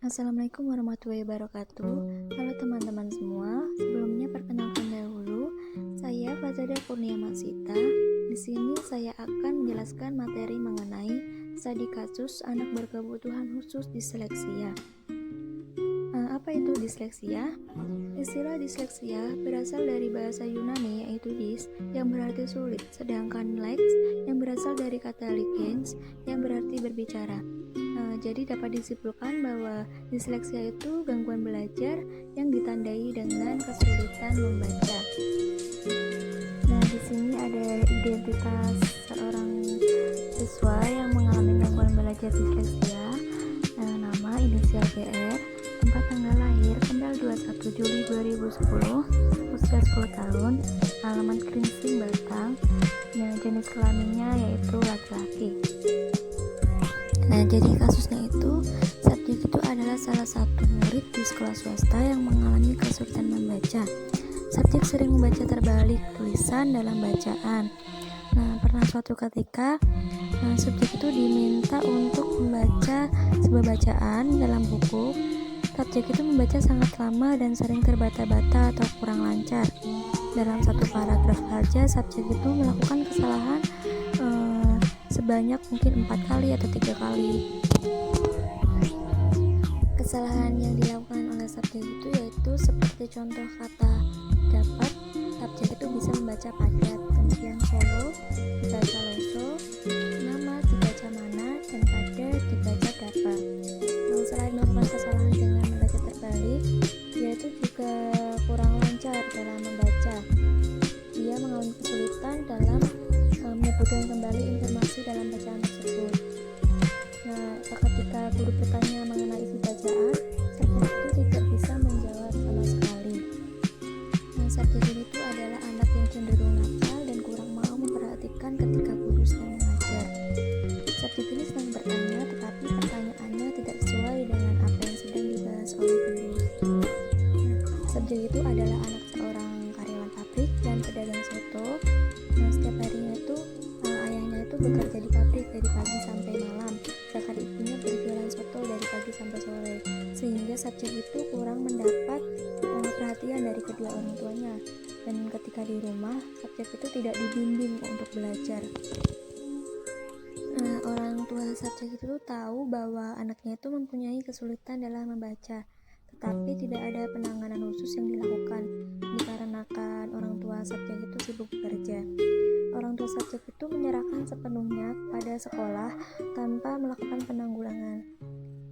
Assalamualaikum warahmatullahi wabarakatuh. Halo teman-teman semua. Sebelumnya perkenalkan dahulu, saya Fazadah Kurnia Masita. Di sini saya akan menjelaskan materi mengenai studi kasus anak berkebutuhan khusus disleksia. Apa itu disleksia? Istilah disleksia berasal dari bahasa Yunani yaitu dis yang berarti sulit, sedangkan lex yang berasal dari kata ligens yang berarti berbicara. Jadi dapat disimpulkan bahwa disleksia itu gangguan belajar yang ditandai dengan kesulitan membaca. Nah, di sini ada identitas seorang siswa yang mengalami gangguan belajar disleksia. Nama inisial GR, tempat tanggal lahir tanggal 21 Juli 2010, usia 10 tahun, alamat Kringsing, Batang. Jenis kelaminnya yaitu laki-laki. Nah, jadi kasusnya itu, subjek itu adalah salah satu murid di sekolah swasta yang mengalami kesulitan membaca. Subjek sering membaca terbalik tulisan dalam bacaan. Pernah suatu ketika, subjek itu diminta untuk membaca sebuah bacaan dalam buku. Subjek itu membaca sangat lama dan sering terbata-bata atau kurang lancar. Dalam satu paragraf saja, subjek itu melakukan kesalahan sebanyak mungkin 4 kali atau 3 kali. Kesalahan yang dilakukan oleh subjek itu yaitu seperti contoh kata dapat, subjek itu bisa membaca padat, kemudian solo dibaca loso, nama dibaca mana, dan padat dibaca dapat. Selain melakukan kesalahan dengan membaca terbalik, dia itu juga kurang lancar dalam membaca. Dia mengalami kesulitan dalam menyebutkan kembali informasi dalam bacaan tersebut. Ketika guru bertanya mengenai isi bacaan, subjek itu tidak bisa menjawab sama sekali. Subjek ini itu adalah anak yang cenderung nakal dan kurang mau memperhatikan ketika guru sedang mengajar. Subjek ini sedang bertanya, tetapi pertanyaannya tidak sesuai dengan apa yang sedang dibahas oleh guru. Subjek itu adalah anak seorang karyawan pabrik dan pedagang soto. Setiap harinya itu ayahnya itu bekerja di pabrik dari pagi sampai malam, sedangkan ibunya berjualan soto dari pagi sampai sore, sehingga subjek itu kurang mendapat perhatian dari kedua orang tuanya. Dan ketika di rumah, subjek itu tidak dibimbing untuk belajar. Orang tua subjek itu tahu bahwa anaknya itu mempunyai kesulitan dalam membaca, tetapi tidak ada penanganan khusus yang dilakukan dikarenakan orang tua subjek itu sibuk bekerja. Orang tua subjek itu menyerahkan sepenuhnya kepada sekolah tanpa melakukan penanggulangan.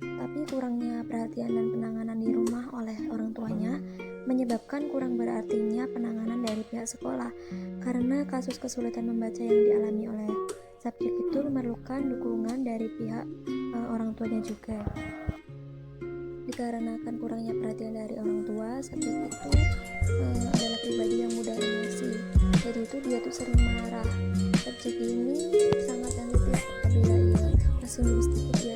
Tapi kurangnya perhatian dan penanganan di rumah oleh orang tuanya menyebabkan kurang berartinya penanganan dari pihak sekolah, karena kasus kesulitan membaca yang dialami oleh subjek itu memerlukan dukungan dari pihak orang tuanya juga. Dikarenakan kurangnya perhatian dari orang tua, subjek itu adalah pribadi yang mudah emosi. Jadi itu dia tuh sering marah. Subjek ini sangat sensitif, apabila ia tersinggung sedikit